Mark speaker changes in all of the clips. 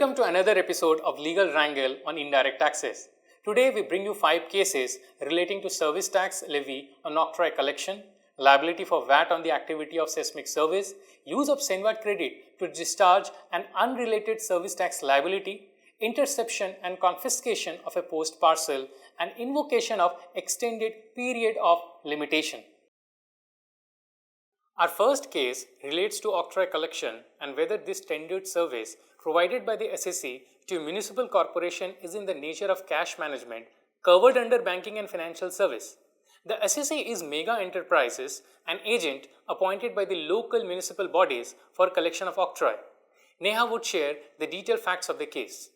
Speaker 1: Welcome to another episode of Legal Wrangle on Indirect Taxes. Today we bring you 5 cases relating to service tax levy on Octroi collection, liability for VAT on the activity of seismic service, use of Cenvat credit to discharge an unrelated service tax liability, interception and confiscation of a post parcel, and invocation of extended period of limitation. Our first case relates to Octroi collection and whether this tendered service provided by the SCEC to a municipal corporation is in the nature of cash management covered under banking and financial service. The SCEC is mega enterprises, an agent appointed by the local municipal bodies for collection of Octroi. Neha would share the detailed facts of the case.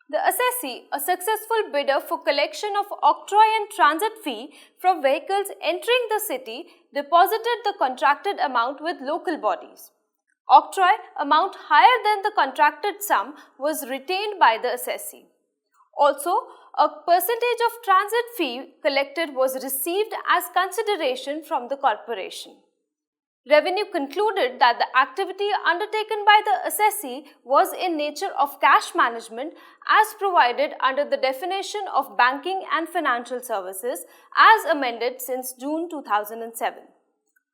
Speaker 2: The assessee, a successful bidder for collection of octroi and transit fee from vehicles entering the city, deposited the contracted amount with local bodies. Octroi amount higher than the contracted sum was retained by the assessee. Also, a percentage of transit fee collected was received as consideration from the corporation. Revenue concluded that the activity undertaken by the assessee was in nature of cash management as provided under the definition of banking and financial services as amended since June 2007.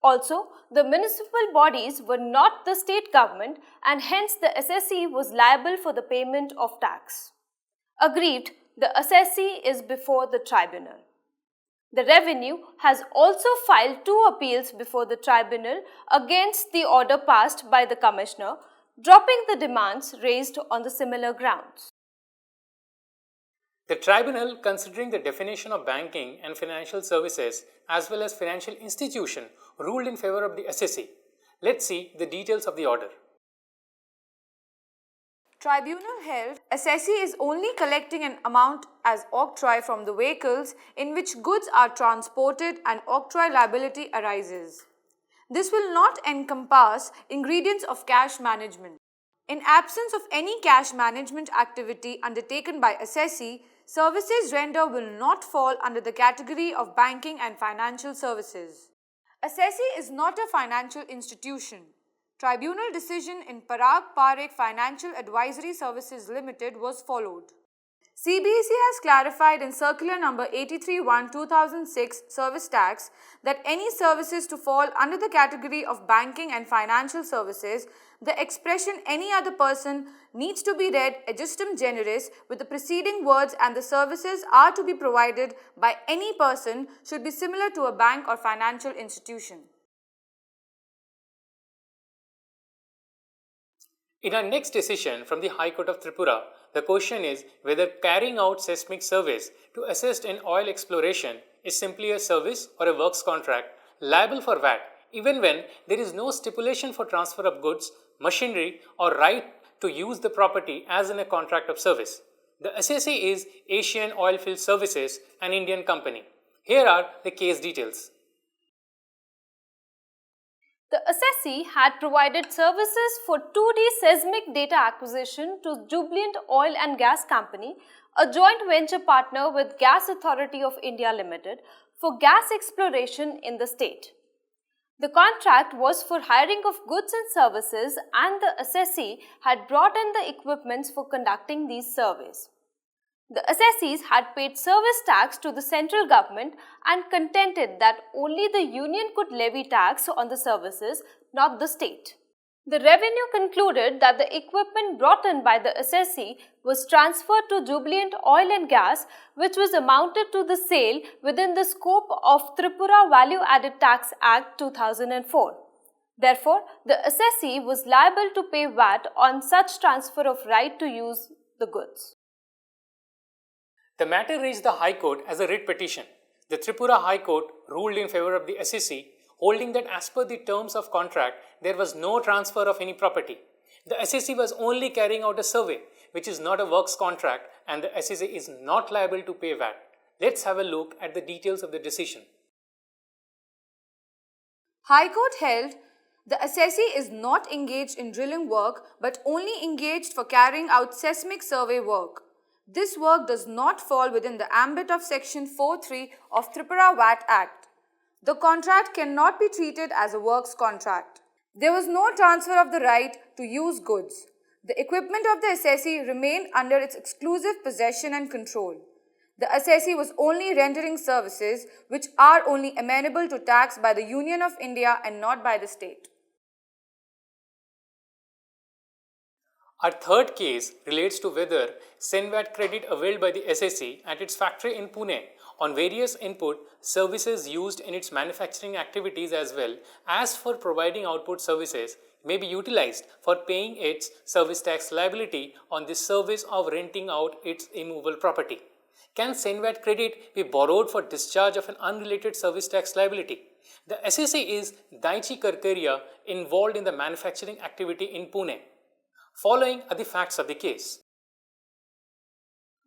Speaker 2: Also, the municipal bodies were not the state government and hence the assessee was liable for the payment of tax. Aggrieved, the assessee is before the tribunal. The revenue has also filed 2 appeals before the tribunal against the order passed by the commissioner, dropping the demands raised on the similar grounds.
Speaker 1: The tribunal, considering the definition of banking and financial services as well as financial institution, ruled in favor of the assessee. Let's see the details of the order.
Speaker 3: Tribunal held, assessee is only collecting an amount as octroi from the vehicles in which goods are transported and octroi liability arises. This will not encompass ingredients of cash management. In absence of any cash management activity undertaken by assessee, services rendered will not fall under the category of banking and financial services. Assessee is not a financial institution. Tribunal decision in Parag Parekh Financial Advisory Services Limited was followed. CBSE has clarified in Circular Number 83/2006 Service Tax that any services to fall under the category of banking and financial services, the expression any other person needs to be read adjustum generis with the preceding words and the services are to be provided by any person should be similar to a bank or financial institution.
Speaker 1: In our next decision from the High Court of Tripura, the question is whether carrying out seismic surveys to assist in oil exploration is simply a service or a works contract liable for VAT even when there is no stipulation for transfer of goods, machinery or right to use the property as in a contract of service. The assessee is Asian Oilfield Services, an Indian company. Here are the case details.
Speaker 2: The assessee had provided services for 2D seismic data acquisition to Jubilant Oil and Gas Company, a joint venture partner with Gas Authority of India Limited, for gas exploration in the state. The contract was for hiring of goods and services and the assessee had brought in the equipments for conducting these surveys. The assessees had paid service tax to the central government and contended that only the union could levy tax on the services, not the state. The revenue concluded that the equipment brought in by the assessee was transferred to Jubilant Oil and Gas, which was amounted to the sale within the scope of Tripura Value Added Tax Act 2004. Therefore, the assessee was liable to pay VAT on such transfer of right to use the goods.
Speaker 1: The matter reached the High Court as a writ petition. The Tripura High Court ruled in favor of the assessee, holding that as per the terms of contract, there was no transfer of any property. The assessee was only carrying out a survey, which is not a works contract, and the assessee is not liable to pay VAT. Let's have a look at the details of the decision.
Speaker 3: High Court held, the assessee is not engaged in drilling work but only engaged for carrying out seismic survey work. This work does not fall within the ambit of Section 4.3 of Tripura VAT Act. The contract cannot be treated as a works contract. There was no transfer of the right to use goods. The equipment of the assessee remained under its exclusive possession and control. The assessee was only rendering services which are only amenable to tax by the Union of India and not by the state.
Speaker 1: Our third case relates to whether Cenvat credit availed by the SCEC at its factory in Pune on various input services used in its manufacturing activities as well as for providing output services may be utilized for paying its service tax liability on the service of renting out its immovable property. Can Cenvat credit be borrowed for discharge of an unrelated service tax liability? The SCEC is Dai Ichi Karkaria involved in the manufacturing activity in Pune. Following are the facts of the case.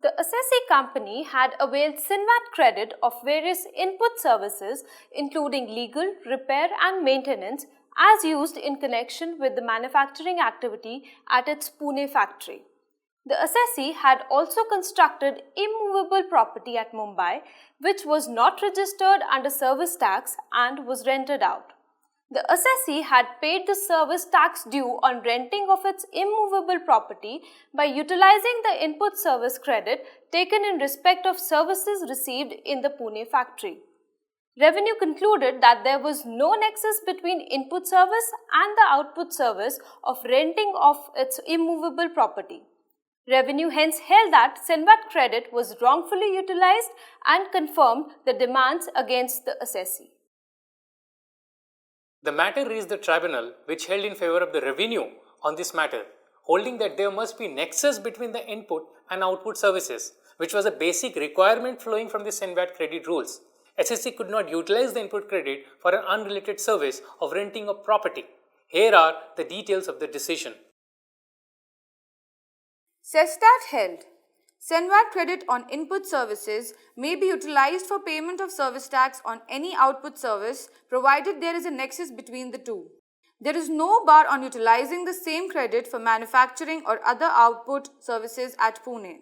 Speaker 2: The assessee company had availed Cenvat credit of various input services including legal, repair and maintenance as used in connection with the manufacturing activity at its Pune factory. The assessee had also constructed immovable property at Mumbai which was not registered under service tax and was rented out. The assessee had paid the service tax due on renting of its immovable property by utilizing the input service credit taken in respect of services received in the Pune factory. Revenue concluded that there was no nexus between input service and the output service of renting of its immovable property. Revenue hence held that Cenvat credit was wrongfully utilized and confirmed the demands against the assessee.
Speaker 1: The matter reached the tribunal which held in favor of the revenue on this matter, holding that there must be nexus between the input and output services, which was a basic requirement flowing from the Cenvat credit rules. SCEC could not utilize the input credit for an unrelated service of renting of property. Here are the details of the decision.
Speaker 3: Sestat held, Cenvat credit on input services may be utilized for payment of service tax on any output service provided there is a nexus between the two. There is no bar on utilizing the same credit for manufacturing or other output services at Pune.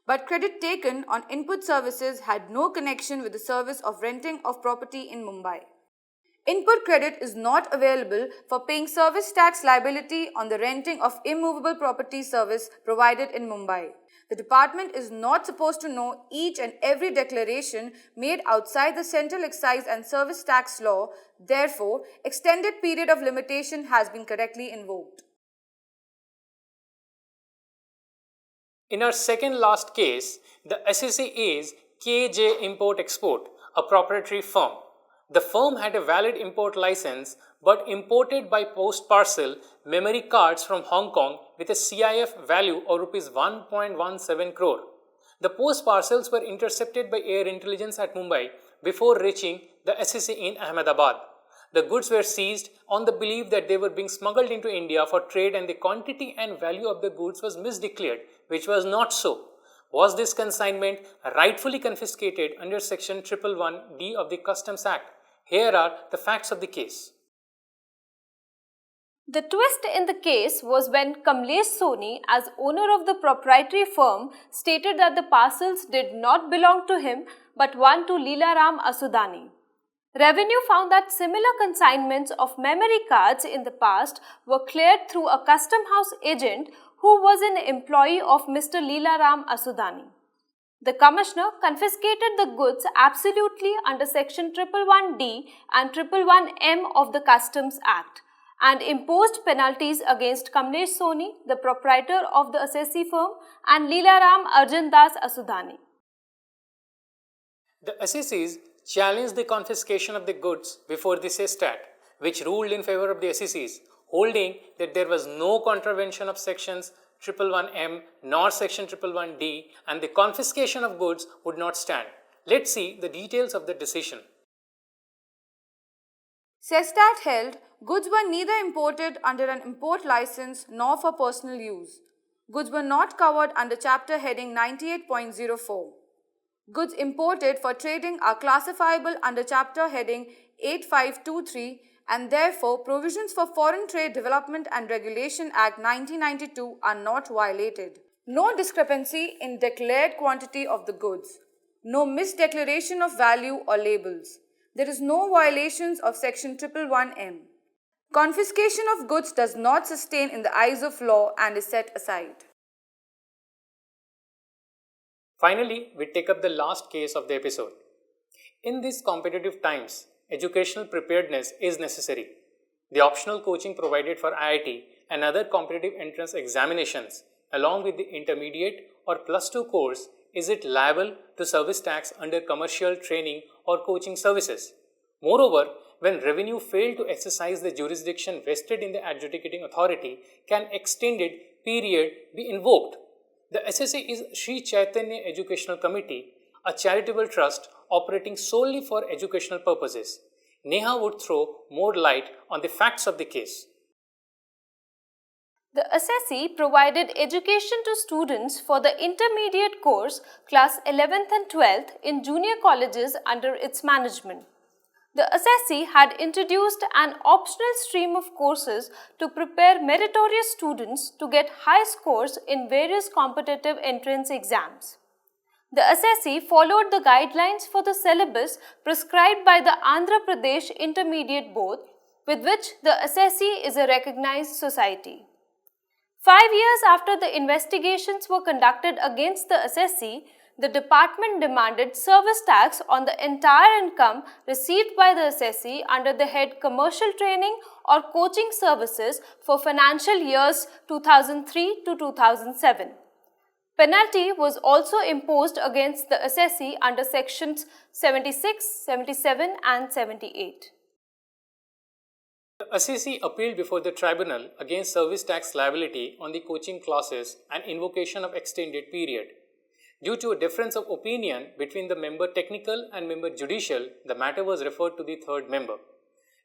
Speaker 3: But credit taken on input services had no connection with the service of renting of property in Mumbai. Input credit is not available for paying service tax liability on the renting of immovable property service provided in Mumbai. The department is not supposed to know each and every declaration made outside the Central Excise and Service Tax Law. Therefore, extended period of limitation has been correctly invoked.
Speaker 1: In our second last case, the SCEC is KJ Import Export, a proprietary firm. The firm had a valid import license but imported by post parcel memory cards from Hong Kong with a CIF value of Rs 1.17 crore. The post parcels were intercepted by air intelligence at Mumbai before reaching the SCEC in Ahmedabad. The goods were seized on the belief that they were being smuggled into India for trade and the quantity and value of the goods was misdeclared, which was not so. Was this consignment rightfully confiscated under Section 111D of the Customs Act? Here are the facts of the case.
Speaker 2: The twist in the case was when Kamlesh Soni, as owner of the proprietary firm, stated that the parcels did not belong to him but one to Leelaram Asudani. Revenue found that similar consignments of memory cards in the past were cleared through a custom house agent who was an employee of Mr. Leelaram Asudani. The Commissioner confiscated the goods absolutely under Section 111D and 111M of the Customs Act and imposed penalties against Kamlesh Soni, the proprietor of the assessee firm, and Leelaram Arjandas Asudani.
Speaker 1: The assessees challenged the confiscation of the goods before the Sestat, which ruled in favor of the assessees, holding that there was no contravention of Sections 111M nor Section 111D and the confiscation of goods would not stand. Let's see the details of the decision.
Speaker 3: Sestat held goods were neither imported under an import license nor for personal use. Goods were not covered under Chapter Heading 98.04. Goods imported for trading are classifiable under Chapter Heading 8523 and therefore provisions for Foreign Trade Development and Regulation Act 1992 are not violated. No discrepancy in declared quantity of the goods. No misdeclaration of value or labels. There is no violations of Section 111M. Confiscation of goods does not sustain in the eyes of law and is set aside.
Speaker 1: Finally, we take up the last case of the episode. In these competitive times, educational preparedness is necessary. The optional coaching provided for IIT and other competitive entrance examinations, along with the intermediate or +2 course, is it liable to service tax under commercial training or coaching services? Moreover, when revenue failed to exercise the jurisdiction vested in the adjudicating authority, can extended period be invoked? The SCEC is Sri Chaitanya Educational Committee, a charitable trust operating solely for educational purposes. Neha would throw more light on the facts of the case.
Speaker 2: The assessee provided education to students for the intermediate course class 11th and 12th in junior colleges under its management. The assessee had introduced an optional stream of courses to prepare meritorious students to get high scores in various competitive entrance exams. The assessee followed the guidelines for the syllabus prescribed by the Andhra Pradesh Intermediate Board, with which the assessee is a recognized society. 5 years after the investigations were conducted against the assessee, the department demanded service tax on the entire income received by the assessee under the head Commercial Training or Coaching Services for financial years 2003 to 2007. Penalty was also imposed against the assessee under sections 76, 77 and 78.
Speaker 1: The assessee appealed before the tribunal against service tax liability on the coaching classes and invocation of extended period. Due to a difference of opinion between the member technical and member judicial, the matter was referred to the third member.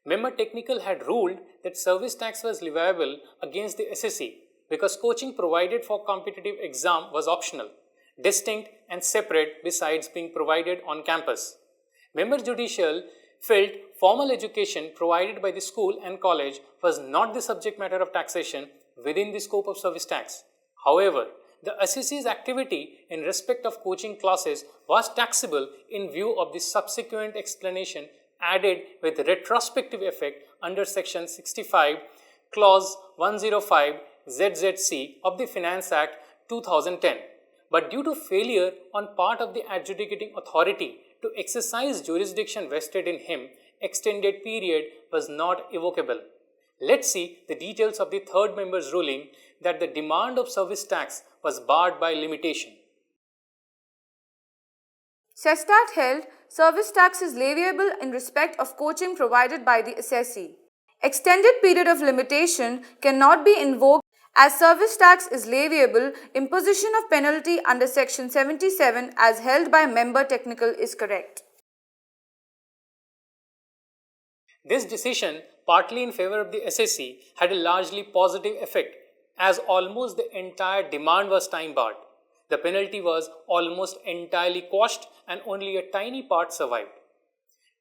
Speaker 1: Member technical had ruled that service tax was leviable against the assessee because coaching provided for competitive exam was optional, distinct and separate besides being provided on campus. Member judicial felt formal education provided by the school and college was not the subject matter of taxation within the scope of service tax. However, the assessee's activity in respect of coaching classes was taxable in view of the subsequent explanation added with retrospective effect under section 65, clause 105 ZZC of the Finance Act 2010. But due to failure on part of the adjudicating authority to exercise jurisdiction vested in him, extended period was not evocable. Let's see the details of the third member's ruling that the demand of service tax was barred by limitation.
Speaker 3: Sestat held service tax is leviable in respect of coaching provided by the assessee. Extended period of limitation cannot be invoked as service tax is leviable. Imposition of penalty under section 77 as held by member technical is correct.
Speaker 1: This decision, partly in favor of the assessee, had a largely positive effect as almost the entire demand was time barred. The penalty was almost entirely quashed and only a tiny part survived.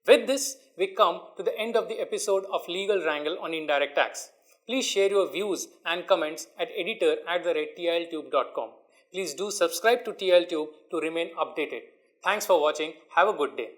Speaker 1: With this, we come to the end of the episode of Legal Wrangle on indirect tax. Please share your views and comments at editor@tiltube.com. Please do subscribe to TIOL Tube to remain updated. Thanks for watching. Have a good day.